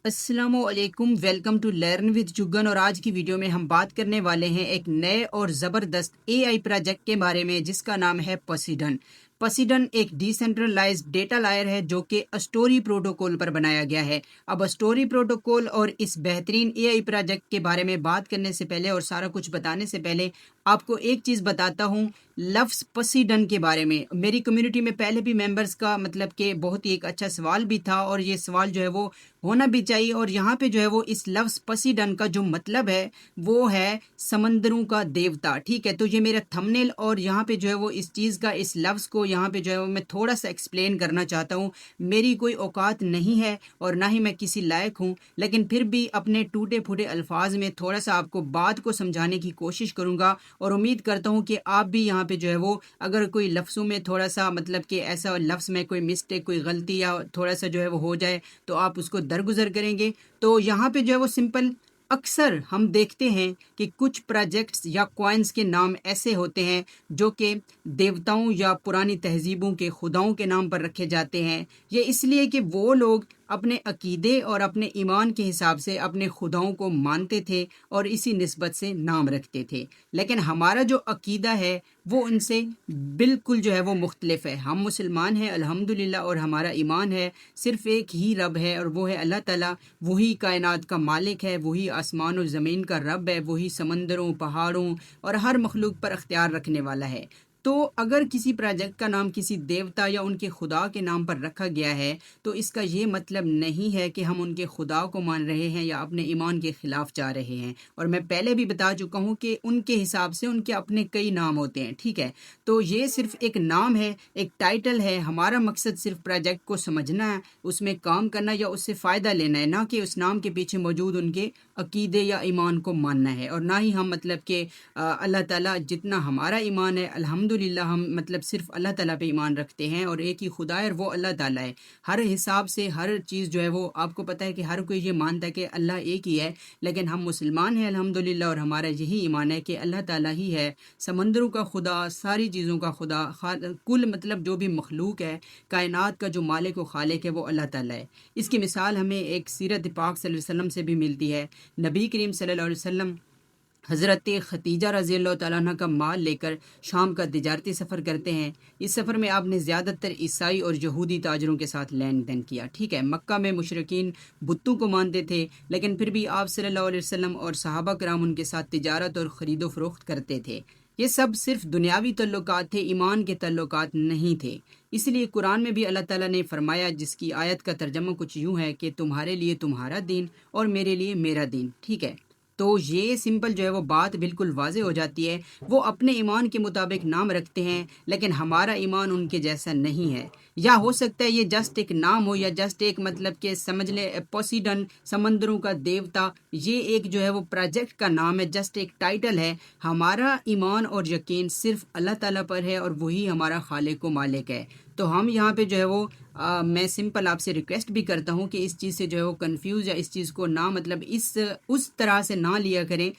السلام علیکم، welcome to learn with Jagan. اور آج کی ویڈیو میں ہم بات کرنے والے ہیں ایک نئے اور زبردست اے آئی پروجیکٹ کے بارے میں جس کا نام ہے پوسیڈن۔ پوسیڈن ایک ڈی سینٹرلائزڈ ڈیٹا لائر ہے جو کہ اسٹوری پروٹوکول پر بنایا گیا ہے۔ اب اسٹوری پروٹوکول اور اس بہترین اے آئی پروجیکٹ کے بارے میں بات کرنے سے پہلے اور سارا کچھ بتانے سے پہلے آپ کو ایک چیز بتاتا ہوں لفظ پوسیڈن کے بارے میں۔ میری کمیونٹی میں پہلے بھی ممبرز کا مطلب کہ بہت ہی ایک اچھا سوال بھی تھا، اور یہ سوال جو ہے وہ ہونا بھی چاہیے۔ اور یہاں پہ جو ہے وہ اس لفظ پوسیڈن کا جو مطلب ہے وہ ہے سمندروں کا دیوتا، ٹھیک ہے۔ تو یہ میرا تھمبنیل، اور یہاں پہ جو ہے وہ اس چیز کا، اس لفظ کو یہاں پہ جو ہے وہ میں تھوڑا سا ایکسپلین کرنا چاہتا ہوں۔ میری کوئی اوقات نہیں ہے اور نہ ہی میں کسی لائق ہوں، لیکن پھر بھی اپنے ٹوٹے پھوٹے الفاظ میں تھوڑا سا آپ کو بات کو سمجھانے کی کوشش کروں گا، اور امید کرتا ہوں کہ آپ بھی یہاں پہ جو ہے وہ اگر کوئی لفظوں میں تھوڑا سا مطلب کہ ایسا لفظ میں کوئی مسٹیک، کوئی غلطی یا تھوڑا سا جو ہے وہ ہو جائے تو آپ اس کو درگزر کریں گے۔ تو یہاں پہ جو ہے وہ سمپل، اکثر ہم دیکھتے ہیں کہ کچھ پروجیکٹس یا کوائنز کے نام ایسے ہوتے ہیں جو کہ دیوتاؤں یا پرانی تہذیبوں کے خداؤں کے نام پر رکھے جاتے ہیں۔ یہ اس لیے کہ وہ لوگ اپنے عقیدے اور اپنے ایمان کے حساب سے اپنے خداؤں کو مانتے تھے اور اسی نسبت سے نام رکھتے تھے۔ لیکن ہمارا جو عقیدہ ہے وہ ان سے بالکل جو ہے وہ مختلف ہے۔ ہم مسلمان ہیں الحمدللہ، اور ہمارا ایمان ہے صرف ایک ہی رب ہے، اور وہ ہے اللہ تعالیٰ۔ وہی کائنات کا مالک ہے، وہی آسمان و زمین کا رب ہے، وہی سمندروں، پہاڑوں اور ہر مخلوق پر اختیار رکھنے والا ہے۔ تو اگر کسی پروجیکٹ کا نام کسی دیوتا یا ان کے خدا کے نام پر رکھا گیا ہے تو اس کا یہ مطلب نہیں ہے کہ ہم ان کے خدا کو مان رہے ہیں یا اپنے ایمان کے خلاف جا رہے ہیں۔ اور میں پہلے بھی بتا چکا ہوں کہ ان کے حساب سے ان کے اپنے کئی نام ہوتے ہیں، ٹھیک ہے۔ تو یہ صرف ایک نام ہے، ایک ٹائٹل ہے۔ ہمارا مقصد صرف پروجیکٹ کو سمجھنا ہے، اس میں کام کرنا یا اس سے فائدہ لینا ہے، نہ کہ اس نام کے پیچھے موجود ان کے عقیدے یا ایمان کو ماننا ہے۔ اور نہ ہی ہم مطلب کہ اللہ تعالیٰ، جتنا ہمارا ایمان ہے الحمدللہ ہم مطلب صرف اللہ تعالیٰ پہ ایمان رکھتے ہیں، اور ایک ہی خدا ہے اور وہ اللہ تعالیٰ ہے۔ ہر حساب سے ہر چیز جو ہے وہ آپ کو پتہ ہے کہ ہر کوئی یہ مانتا ہے کہ اللہ ایک ہی ہے، لیکن ہم مسلمان ہیں الحمدللہ، اور ہمارا یہی ایمان ہے کہ اللہ تعالیٰ ہی ہے سمندروں کا خدا، ساری چیزوں کا خدا، کل مطلب جو بھی مخلوق ہے، کائنات کا جو مالک و خالق ہے وہ اللہ تعالیٰ ہے۔ اس کی مثال ہمیں ایک سیرت پاک صلی اللہ علیہ وسلم سے بھی ملتی ہے۔ نبی کریم صلی اللہ علیہ وسلم حضرت ختیجہ رضی اللہ تعالیٰ عنہ کا مال لے کر شام کا تجارتی سفر کرتے ہیں۔ اس سفر میں آپ نے زیادہ تر عیسائی اور یہودی تاجروں کے ساتھ لین دین کیا، ٹھیک ہے۔ مکہ میں مشرکین بتوں کو مانتے تھے، لیکن پھر بھی آپ صلی اللہ علیہ وسلم اور صحابہ کرام ان کے ساتھ تجارت اور خرید و فروخت کرتے تھے۔ یہ سب صرف دنیاوی تعلقات تھے، ایمان کے تعلقات نہیں تھے۔ اس لیے قرآن میں بھی اللہ تعالیٰ نے فرمایا، جس کی آیت کا ترجمہ کچھ یوں ہے کہ تمہارے لیے تمہارا دین اور میرے لیے میرا دین، ٹھیک ہے۔ تو یہ سمپل جو ہے وہ بات بالکل واضح ہو جاتی ہے۔ وہ اپنے ایمان کے مطابق نام رکھتے ہیں، لیکن ہمارا ایمان ان کے جیسا نہیں ہے۔ یا ہو سکتا ہے یہ جسٹ ایک نام ہو، یا جسٹ ایک مطلب کہ سمجھ لیں پوسیڈن، سمندروں کا دیوتا، یہ ایک جو ہے وہ پروجیکٹ کا نام ہے، جسٹ ایک ٹائٹل ہے۔ ہمارا ایمان اور یقین صرف اللہ تعالیٰ پر ہے، اور وہی ہمارا خالق و مالک ہے۔ تو ہم یہاں پہ جو ہے وہ میں سمپل آپ سے ریکویسٹ بھی کرتا ہوں کہ اس چیز سے جو ہے وہ کنفیوز یا اس چیز کو نہ مطلب اس طرح سے نہ لیا کریں۔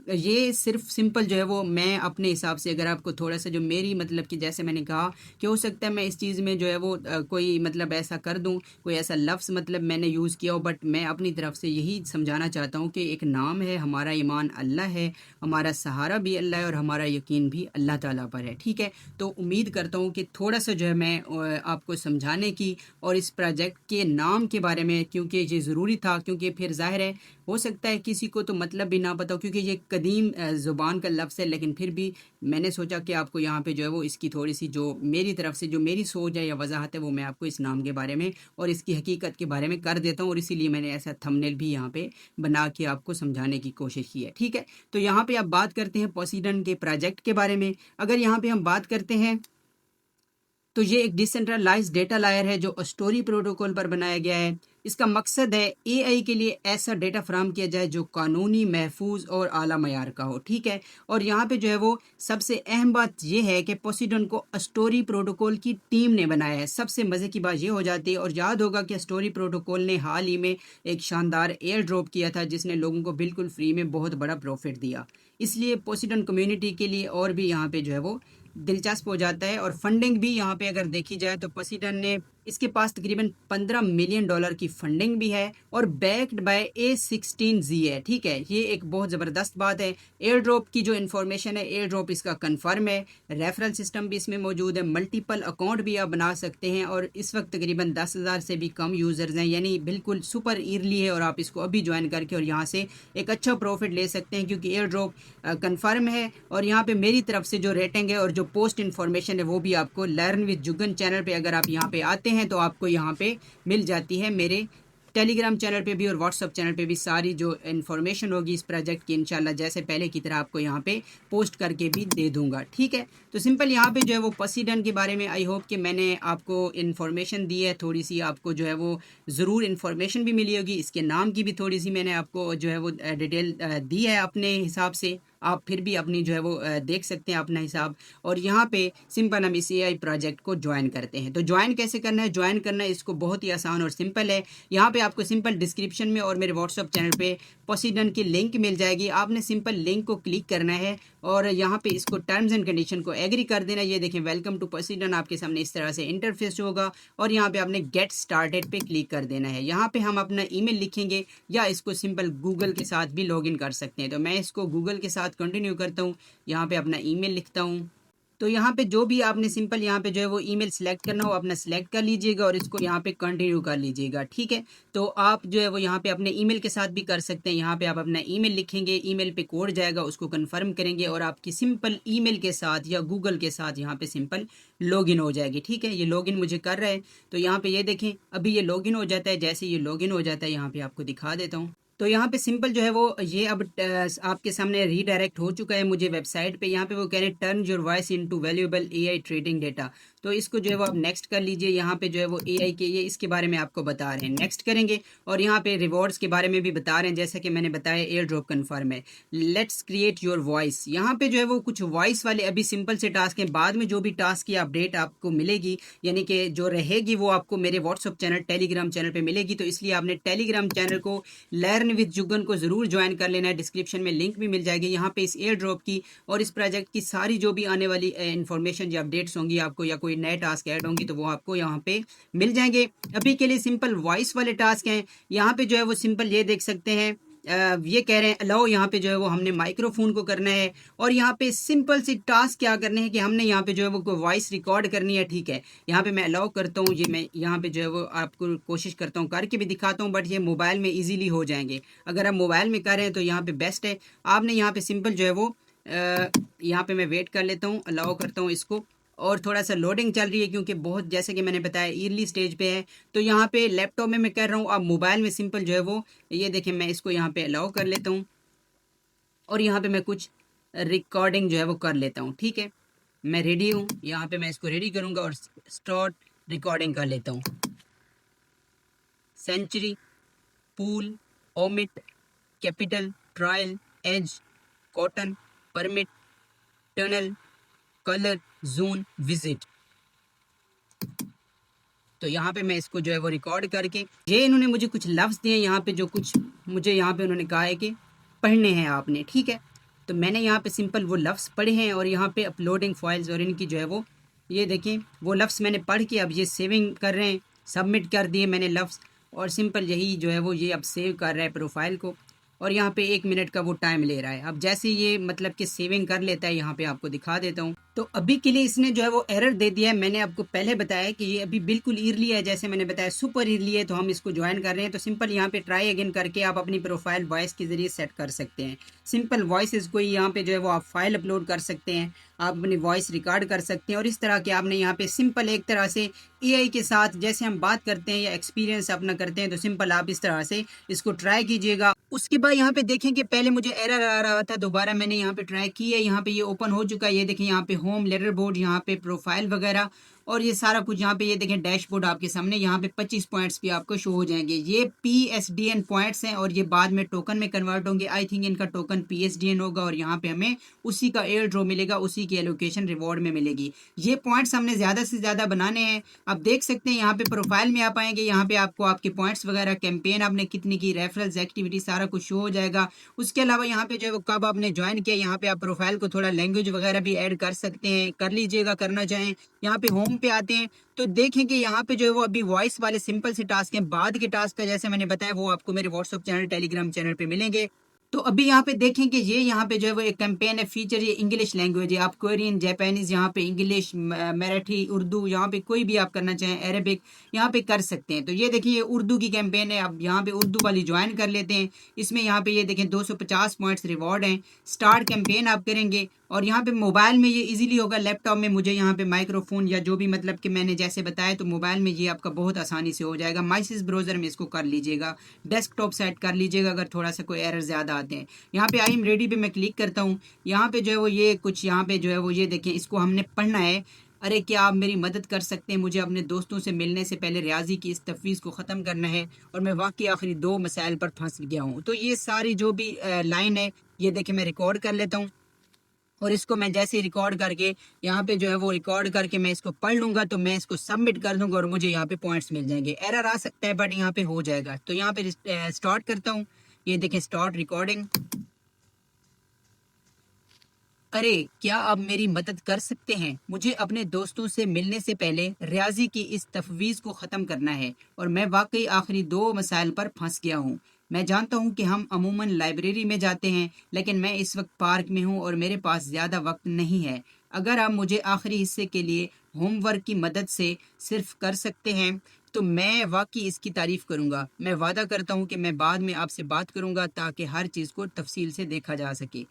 یہ صرف سمپل جو ہے وہ میں اپنے حساب سے، اگر آپ کو تھوڑا سا جو میری مطلب کہ جیسے میں نے کہا کہ ہو سکتا ہے میں اس چیز میں جو ہے وہ کوئی مطلب ایسا کر دوں، کوئی ایسا لفظ مطلب میں نے یوز کیا ہو، بٹ میں اپنی طرف سے یہی سمجھانا چاہتا ہوں کہ ایک نام ہے، ہمارا ایمان اللہ ہے، ہمارا سہارا بھی اللہ ہے، اور ہمارا یقین بھی اللہ تعالیٰ پر ہے، ٹھیک ہے۔ تو امید کرتا ہوں کہ تھوڑا سا جو ہے میں آپ کو سمجھانے کی اور اس پروجیکٹ کے نام کے بارے میں، کیونکہ یہ ضروری تھا، کیونکہ پھر ظاہر ہے ہو سکتا ہے کسی کو تو مطلب بھی نہ پتہ ہو، کیونکہ یہ قدیم زبان کا لفظ ہے، لیکن پھر بھی میں نے سوچا کہ آپ کو یہاں پہ جو ہے وہ اس کی تھوڑی سی جو میری طرف سے جو میری سوچ ہے یا وضاحت ہے وہ میں آپ کو اس نام کے بارے میں اور اس کی حقیقت کے بارے میں کر دیتا ہوں، اور اسی لیے میں نے ایسا تھمبنیل بھی یہاں پہ بنا کے آپ کو سمجھانے کی کوشش کی ہے، ٹھیک ہے۔ تو یہاں پہ آپ بات کرتے ہیں پوسیڈن کے پروجیکٹ کے بارے میں۔ اگر یہاں پہ ہم بات کرتے ہیں تو یہ ایک ڈیسنٹرلائز ڈیٹا لائر ہے جو اسٹوری پروٹوکول پر بنایا گیا ہے۔ اس کا مقصد ہے اے آئی کے لیے ایسا ڈیٹا فراہم کیا جائے جو قانونی، محفوظ اور اعلیٰ معیار کا ہو، ٹھیک ہے۔ اور یہاں پہ جو ہے وہ سب سے اہم بات یہ ہے کہ پوسیڈن کو اسٹوری پروٹوکول کی ٹیم نے بنایا ہے۔ سب سے مزے کی بات یہ ہو جاتی ہے، اور یاد ہوگا کہ اسٹوری پروٹوکول نے حال ہی میں ایک شاندار ایئر ڈراپ کیا تھا جس نے لوگوں کو بالکل فری میں بہت بڑا پروفٹ دیا۔ اس لیے پوسیڈن کمیونٹی کے لیے اور بھی یہاں پہ جو ہے وہ دلچسپ ہو جاتا ہے، اور فنڈنگ بھی یہاں پہ اگر دیکھی جائے تو پوسیڈن نے اس کے پاس تقریباً $15 ملین کی فنڈنگ بھی ہے اور بیکڈ بائی A16Z ہے، ٹھیک ہے۔ یہ ایک بہت زبردست بات ہے۔ ایئر ڈراپ کی جو انفارمیشن ہے، ایئر ڈراپ اس کا کنفرم ہے، ریفرل سسٹم بھی اس میں موجود ہے، ملٹیپل اکاؤنٹ بھی آپ بنا سکتے ہیں اور اس وقت تقریباً 10,000 سے بھی کم یوزرز ہیں، یعنی بالکل سپر ایئرلی ہے اور آپ اس کو ابھی جوائن کر کے اور یہاں سے ایک اچھا پروفٹ لے سکتے ہیں کیونکہ ایئر ڈراپ کنفرم ہے۔ اور یہاں پہ میری طرف سے جو ریٹنگ ہے اور جو پوسٹ انفارمیشن ہے وہ بھی آپ کو لرن وتھ جگن چینل پہ اگر آپ یہاں پہ آتے ہیں تو آپ کو یہاں پہ مل جاتی ہے، میرے ٹیلی گرام چینل پہ بھی اور واٹس ایپ چینل پہ بھی ساری جو انفارمیشن ہوگی اس پروجیکٹ کی انشاءاللہ جیسے پہلے کی طرح آپ کو یہاں پہ پوسٹ کر کے بھی دے دوں گا، ٹھیک ہے۔ تو سمپل یہاں پہ جو ہے وہ پوسیڈن کے بارے میں آئی ہوپ کہ میں نے آپ کو انفارمیشن دی ہے، تھوڑی سی آپ کو جو ہے وہ ضرور انفارمیشن بھی ملی ہوگی، اس کے نام کی بھی تھوڑی سی میں نے آپ کو جو ہے وہ ڈیٹیل دی ہے اپنے حساب سے، آپ پھر بھی اپنی جو ہے وہ دیکھ سکتے ہیں اپنا حساب۔ اور یہاں پہ سمپل ہم اس AI پروجیکٹ کو جوائن کرتے ہیں۔ تو جوائن کیسے کرنا ہے؟ جوائن کرنا ہے اس کو بہت ہی آسان اور سمپل ہے۔ یہاں پہ آپ کو سمپل ڈسکرپشن میں اور میرے واٹس ایپ چینل پہ پوسیڈن کی لنک مل جائے گی، آپ نے سمپل لنک کو کلک کرنا ہے اور یہاں پہ اس کو ٹرمز اینڈ کنڈیشن کو ایگری کر دینا ہے۔ یہ دیکھیں ویلکم ٹو پوسیڈن آپ کے سامنے اس طرح سے انٹرفیس ہوگا اور یہاں پہ آپ نے گیٹ سٹارٹڈ پہ کلک کر دینا ہے۔ یہاں پہ ہم اپنا ای میل لکھیں گے یا اس کو سمپل گوگل کے ساتھ بھی لاگ ان کر سکتے ہیں، تو میں اس کو گوگل کے ساتھ کنٹینیو کرتا ہوں، یہاں پہ اپنا ای میل لکھتا ہوں۔ تو یہاں پہ جو بھی آپ نے سمپل یہاں پہ جو ہے وہ ای میل سلیکٹ کرنا ہو اپنا سلیکٹ کر لیجئے گا اور اس کو یہاں پہ کنٹینیو کر لیجئے گا، ٹھیک ہے۔ تو آپ جو ہے وہ یہاں پہ اپنے ای میل کے ساتھ بھی کر سکتے ہیں، یہاں پہ آپ اپنا ای میل لکھیں گے، ای میل پہ کوڈ جائے گا، اس کو کنفرم کریں گے اور آپ کی سمپل ای میل کے ساتھ یا گوگل کے ساتھ یہاں پہ سمپل لاگ ان ہو جائے گی، ٹھیک ہے۔ یہ لاگ ان مجھے کر رہا ہے تو یہاں پہ یہ دیکھیں ابھی یہ لاگ ان ہو جاتا ہے، جیسے یہ لاگ ان ہو جاتا ہے یہاں پہ آپ کو دکھا دیتا ہوں۔ تو یہاں پہ سمپل جو ہے وہ یہ اب آپ کے سامنے ری ڈائریکٹ ہو چکا ہے مجھے ویب سائٹ پہ، یہاں پہ وہ کہہ رہے ہیں turn your voice into valuable AI trading data, تو اس کو جو ہے وہ آپ نیکسٹ کر لیجئے۔ یہاں پہ جو ہے وہ AI کے یہ اس کے بارے میں آپ کو بتا رہے ہیں، نیکسٹ کریں گے اور یہاں پہ ریوارڈز کے بارے میں بھی بتا رہے ہیں جیسا کہ میں نے بتایا ایئر ڈراپ کنفرم ہے۔ لیٹس کریٹ یور وائس، یہاں پہ جو ہے وہ کچھ وائس والے ابھی سمپل سے ٹاسک ہیں، بعد میں جو بھی ٹاسک کی اپڈیٹ آپ کو ملے گی یعنی کہ جو رہے گی وہ آپ کو میرے واٹس ایپ چینل ٹیلی گرام چینل پہ ملے گی، تو اس لیے آپ نے ٹیلی گرام چینل کو لرن وتھ جگن کو ضرور جوائن کر لینا ہے، ڈسکرپشن میں لنک بھی مل جائے گی۔ یہاں پہ اس ایئر ڈراپ کی اور اس پروجیکٹ کی ساری جو بھی آنے والی انفارمیشن یا اپڈیٹس ہوں گی آپ کو یا کوئی نئے ٹاسک ایڈ ہوں گی تو وہ آپ کو یہاں پہ مل جائیں گے۔ ابھی کے لیے سمپل وائس والے ٹاسک ہیں، یہاں پہ جو ہے وہ سمپل یہ دیکھ سکتے ہیں، یہ کہہ رہے ہیں الاؤ، یہاں پہ جو ہے وہ ہم نے مائکرو فون کو کرنا ہے اور یہاں پہ سمپل سی ٹاسک کیا کرنے ہیں کہ ہم نے یہاں پہ جو ہے وہ کوئی وائس ریکارڈ کرنی ہے، ٹھیک ہے۔ یہاں پہ میں الاؤ کرتا ہوں، یہ میں یہاں پہ جو ہے وہ آپ کو کوشش کرتا ہوں کر کے بھی دکھاتا ہوں، بٹ یہ موبائل میں ایزیلی ہو جائیں گے، اگر آپ موبائل میں کر رہے ہیں تو یہاں پہ بیسٹ ہے۔ آپ نے یہاں پہ سمپل جو ہے وہ یہاں پہ میں ویٹ کر لیتا ہوں، الاؤ کرتا ہوں اس کو، اور تھوڑا سا لوڈنگ چل رہی ہے کیونکہ بہت جیسے کہ میں نے بتایا ایرلی سٹیج پہ ہے، تو یہاں پہ لیپ ٹاپ میں کر رہا ہوں، اب موبائل میں سمپل جو ہے وہ یہ دیکھیں میں اس کو یہاں پہ الاؤ کر لیتا ہوں اور یہاں پہ میں کچھ ریکارڈنگ جو ہے وہ کر لیتا ہوں، ٹھیک ہے۔ میں ریڈی ہوں، یہاں پہ میں اس کو ریڈی کروں گا اور سٹارٹ ریکارڈنگ کر لیتا ہوں۔ Century, poll, omit, capital, trial, age, cotton, permit, tunnel, colour, zone, visit, تو یہاں پہ میں اس کو جو ہے وہ ریکارڈ کر کے یہ انہوں نے مجھے کچھ لفظ دیے یہاں پہ جو کچھ مجھے یہاں پہ انہوں نے کہا ہے کہ پڑھنے ہیں آپ نے، ٹھیک ہے۔ تو میں نے یہاں پہ سمپل وہ لفظ پڑھے ہیں اور یہاں پہ اپلوڈنگ فائلز اور ان کی جو ہے وہ یہ دیکھیں وہ لفظ میں نے پڑھ کے اب یہ سیونگ کر رہے ہیں، سبمٹ کر دیے میں نے لفظ اور سمپل یہی جو ہے وہ یہ اب سیو کر رہا ہے پروفائل کو اور یہاں پہ 1 منٹ کا وہ ٹائم لے رہا ہے۔ اب جیسے یہ مطلب کہ سیونگ کر لیتا ہے یہاں پہ آپ کو دکھا دیتا ہوں۔ تو ابھی کے لیے اس نے جو ہے وہ ایرر دے دیا ہے، میں نے آپ کو پہلے بتایا کہ یہ ابھی بالکل ایرلی ہے، جیسے میں نے بتایا سپر ایرلی ہے، تو ہم اس کو جوائن کر رہے ہیں۔ تو سمپل یہاں پہ ٹرائی اگین کر کے آپ اپنی پروفائل وائس کے ذریعے سیٹ کر سکتے ہیں۔ سمپل وائسز کو یہاں پہ جو ہے وہ آپ فائل اپلوڈ کر سکتے ہیں، آپ اپنی وائس ریکارڈ کر سکتے ہیں اور اس طرح کے آپ نے یہاں پہ سمپل ایک طرح سے AI کے ساتھ جیسے ہم بات کرتے ہیں یا ایکسپیرینس اپنا کرتے ہیں، تو سمپل آپ اس طرح سے اس کو ٹرائی کیجئے گا۔ اس کے بعد یہاں پہ دیکھیں کہ پہلے مجھے ایرر آ رہا تھا، دوبارہ میں نے یہاں پہ ٹرائی کی ہے، یہاں پہ یہ اوپن ہو چکا ہے، یہ دیکھیں یہاں پہ ہوم، لیڈر بورڈ، یہاں پہ پروفائل وغیرہ اور یہ سارا کچھ یہاں پہ یہ دیکھیں ڈیش بورڈ آپ کے سامنے، یہاں پہ 25 پوائنٹس بھی آپ کو شو ہو جائیں گے۔ یہ PSDN پوائنٹس ہیں اور یہ بعد میں ٹوکن میں کنورٹ ہوں گے، آئی تھنک ان کا ٹوکن PSDN ہوگا اور یہاں پہ ہمیں اسی کا ایئر ڈرو ملے گا، اسی کی ایلوکیشن ریوارڈ میں ملے گی۔ یہ پوائنٹس ہم نے زیادہ سے زیادہ بنانے ہیں۔ آپ دیکھ سکتے ہیں یہاں پہ پروفائل میں آپ آئیں گے، یہاں پہ آپ کو آپ کے پوائنٹس وغیرہ، کیمپین آپ نے کتنی کی، ریفرلز، ایکٹیویٹی، سارا کچھ شو ہو جائے گا۔ اس کے علاوہ یہاں پہ جو ہے وہ کب آپ نے جوائن کیا، یہاں پہ آپ پروفائل کو تھوڑا لینگویج وغیرہ بھی ایڈ کر سکتے ہیں، کر لیجئے گا کرنا چاہیں۔ یہاں پہ ہوم پہ آتے ہیں تو دیکھیں کہ یہاں پہ جو ہے وہ ابھی وائس والے سمپل سے ٹاسک ہیں، بعد کے ٹاسک کا جیسے میں نے بتایا وہ آپ کو میرے واٹس ایپ چینل ٹیلی گرام چینل پہ ملیں گے۔ تو ابھی یہاں پہ دیکھیں کہ یہ یہاں پہ جو ہے وہ ایک کیمپین ہے، فیچر یہ انگلش لینگویج ہے، آپ کورین، جاپانیز، یہاں پہ انگلش، مراٹھی، اردو، یہاں پہ کوئی بھی آپ کرنا چاہیں، عربک یہاں پہ کر سکتے ہیں۔ تو یہ دیکھیں یہ اردو کی کیمپین ہے، اب یہاں پہ اردو والی جوائن کر لیتے ہیں۔ اس میں یہاں پہ یہ دیکھیں 250 پوائنٹس ریوارڈ ہیں، سٹارٹ کیمپین آپ کریں گے اور یہاں پہ موبائل میں یہ ایزیلی ہوگا، لیپ ٹاپ میں مجھے یہاں پہ مائکرو فون یا جو بھی مطلب کہ میں نے جیسے بتایا تو موبائل میں یہ آپ کا بہت آسانی سے ہو جائے گا۔ مائسس براؤزر میں اس کو کر لیجیے گا، ڈیسک ٹاپ سیٹ کر لیجیے گا اگر تھوڑا سا کوئی ایرر زیادہ آتے ہیں۔ یہاں پہ آئی ایم ریڈی پہ میں کلک کرتا ہوں، یہاں پہ جو ہے وہ یہ کچھ یہاں پہ جو ہے وہ یہ دیکھیں اس کو ہم نے پڑھنا ہے۔ ارے کیا آپ میری مدد کر سکتے ہیں، مجھے اپنے دوستوں سے ملنے سے پہلے ریاضی کی اس تفویض کو ختم کرنا ہے اور میں واقعی آخری 2 مسائل پر پھنس گیا ہوں۔ تو یہ ساری جو بھی لائن ہے یہ دیکھیں میں ریکارڈ کر لیتا ہوں اور اس کو میں جیسے ہی ریکارڈ کر کے یہاں پہ جو ہے وہ ریکارڈ کر کے میں اس کو پڑھ لوں گا تو میں اس کو سبمٹ کر دوں گا اور مجھے یہاں پہ پوائنٹس مل جائیں گے۔ ایرر آ سکتا ہے بٹ یہاں پہ ہو جائے گا۔ تو یہاں پہ سٹارٹ کرتا ہوں، یہ دیکھیں سٹارٹ ریکارڈنگ۔ ارے کیا آپ میری مدد کر سکتے ہیں، مجھے اپنے دوستوں سے ملنے سے پہلے ریاضی کی اس تفویض کو ختم کرنا ہے اور میں واقعی آخری 2 مسائل پر پھنس گیا ہوں۔ میں جانتا ہوں کہ ہم عموماً لائبریری میں جاتے ہیں لیکن میں اس وقت پارک میں ہوں اور میرے پاس زیادہ وقت نہیں ہے۔ اگر آپ مجھے آخری حصے کے لیے ہوم ورک کی مدد سے صرف کر سکتے ہیں تو میں واقعی اس کی تعریف کروں گا۔ میں وعدہ کرتا ہوں کہ میں بعد میں آپ سے بات کروں گا تاکہ ہر چیز کو تفصیل سے دیکھا جا سکے۔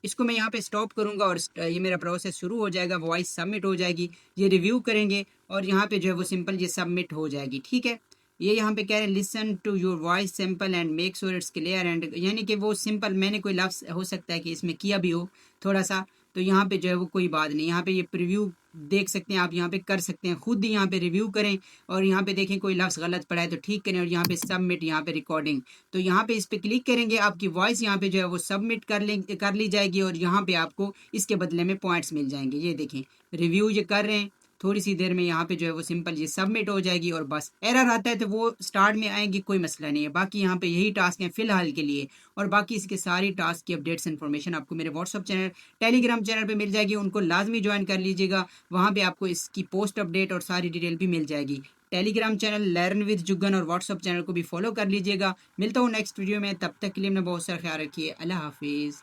اس کو میں یہاں پہ سٹاپ کروں گا اور یہ میرا پروسیس شروع ہو جائے گا، وائس سبمٹ ہو جائے گی، یہ ریویو کریں گے اور یہاں پہ جو ہے وہ سمپل یہ سبمٹ ہو جائے گی، ٹھیک ہے۔ یہ یہاں پہ کہہ رہے ہیں listen to your voice simple and make sure it's clear and, یعنی کہ وہ سمپل میں نے کوئی لفظ ہو سکتا ہے کہ اس میں کیا بھی ہو تھوڑا سا، تو یہاں پہ جو ہے وہ کوئی بات نہیں، یہاں پہ یہ پریویو دیکھ سکتے ہیں آپ، یہاں پہ کر سکتے ہیں، خود ہی یہاں پہ ریویو کریں اور یہاں پہ دیکھیں کوئی لفظ غلط پڑا ہے تو ٹھیک کریں اور یہاں پہ سبمٹ، یہاں پہ ریکارڈنگ، تو یہاں پہ اس پہ کلک کریں گے، آپ کی وائس یہاں پہ جو ہے وہ سبمٹ کر لی جائے گی اور یہاں پہ آپ کو اس کے بدلے میں پوائنٹس مل جائیں گے۔ یہ دیکھیں ریویو یہ کر رہے ہیں، تھوڑی سی دیر میں یہاں پہ جو ہے وہ سمپل یہ سبمٹ ہو جائے گی اور بس۔ ایرر آتا ہے تو وہ سٹارٹ میں آئیں گی، کوئی مسئلہ نہیں ہے، باقی یہاں پہ یہی ٹاسک ہیں فی الحال کے لیے اور باقی اس کے ساری ٹاسک کی اپڈیٹس انفارمیشن آپ کو میرے واٹس ایپ چینل ٹیلی گرام چینل پہ مل جائے گی، ان کو لازمی جوائن کر لیجیے گا، وہاں پہ آپ کو اس کی پوسٹ اپڈیٹ اور ساری ڈیٹیل بھی مل جائے گی۔ Telegram channel learn with Jagan اور واٹس ایپ چینل کو بھی فالو کر لیجیے گا۔ ملتا ہوں نیکسٹ ویڈیو میں، تب تک کے لیے اپنا بہت سارا خیال رکھیے، اللہ حافظ۔